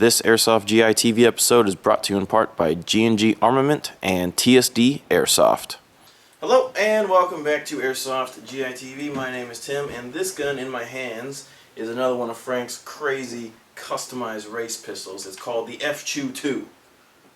This Airsoft GI TV episode is brought to you in part by G&G Armament and TSD Airsoft. Hello and welcome back to Airsoft GI TV. My name is Tim and this gun in my hands is another one of Frank's crazy customized race pistols. It's called the F-Chu 2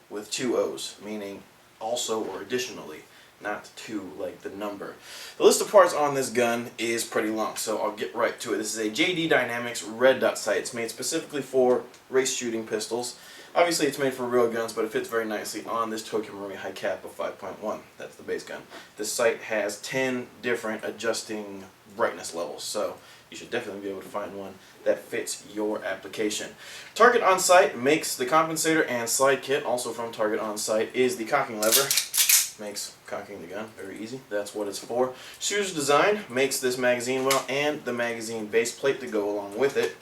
with two O's, meaning also or additionally, not two like the number. The list of parts on this gun is pretty long, so I'll get right to it. This is a JD Dynamics red dot sight. It's made specifically for race shooting pistols. Obviously it's made for real guns, but it fits very nicely on this Tokyo Marui high cap of 5.1. That's the base gun. This sight has 10 different adjusting brightness levels, so you should definitely be able to find one that fits your application. Target On Sight makes the compensator and slide kit. Also from Target On Sight is the cocking lever. Makes cocking the gun very easy. That's what it's for. Shoes Design makes this magazine well and the magazine base plate to go along with it.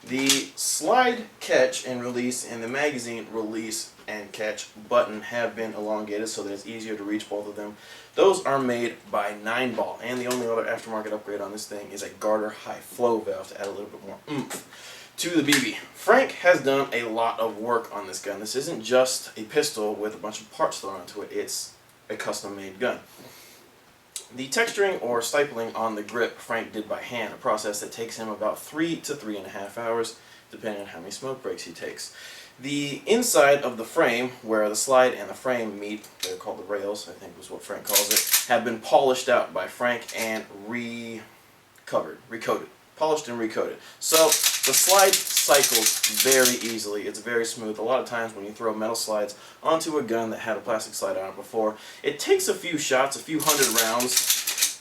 The slide catch and release and the magazine release and catch button have been elongated so that it's easier to reach both of them. Those are made by 9-Ball, and the only other aftermarket upgrade on this thing is a garter high flow valve to add a little bit more oomph to the BB. Frank has done a lot of work on this gun. This isn't just a pistol with a bunch of parts thrown onto it. It's a custom-made gun. The texturing or stipling on the grip Frank did by hand, a process that takes him about 3 to 3.5 hours, depending on how many smoke breaks he takes. The inside of the frame, where the slide and the frame meet, they're called the rails, I think was what Frank calls it, have been polished out by Frank and recoated. Polished and recoated. So the slide cycles very easily. It's very smooth. A lot of times when you throw metal slides onto a gun that had a plastic slide on it before, it takes a few shots, a few hundred rounds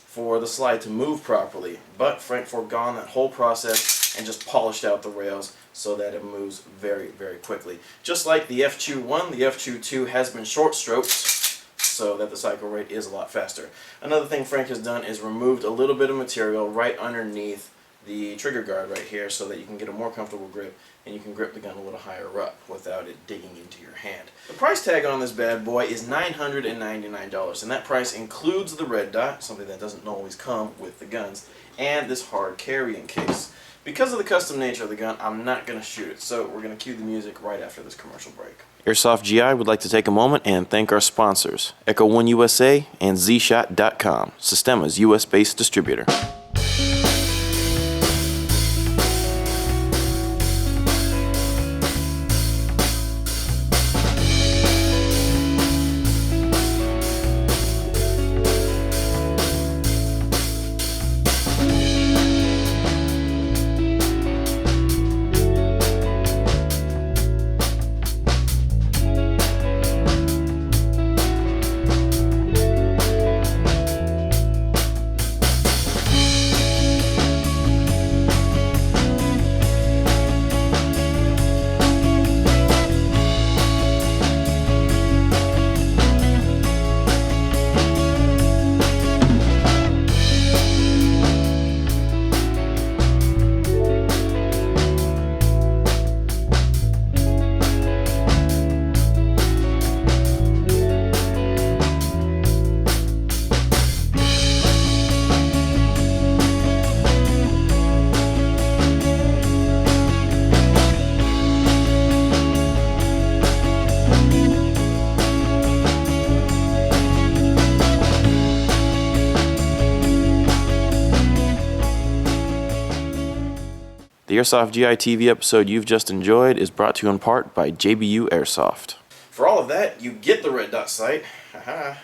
for the slide to move properly. But Frank foregone that whole process and just polished out the rails so that it moves very, very quickly. Just like the F-Chu 1, the F-Chu 2 has been short stroked so that the cycle rate is a lot faster. Another thing Frank has done is removed a little bit of material right underneath the trigger guard right here so that you can get a more comfortable grip and you can grip the gun a little higher up without it digging into your hand. The price tag on this bad boy is $999, and that price includes the red dot, something that doesn't always come with the guns, and this hard carrying case. Because of the custom nature of the gun, I'm not going to shoot it, so we're going to cue the music right after this commercial break. Airsoft GI would like to take a moment and thank our sponsors, Echo One USA and ZShot.com, Sistema's US-based distributor. The Airsoft GI TV episode you've just enjoyed is brought to you in part by JBU Airsoft. For all of that, you get the red dot sight. Haha.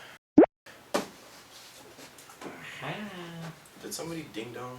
Did somebody ding dong?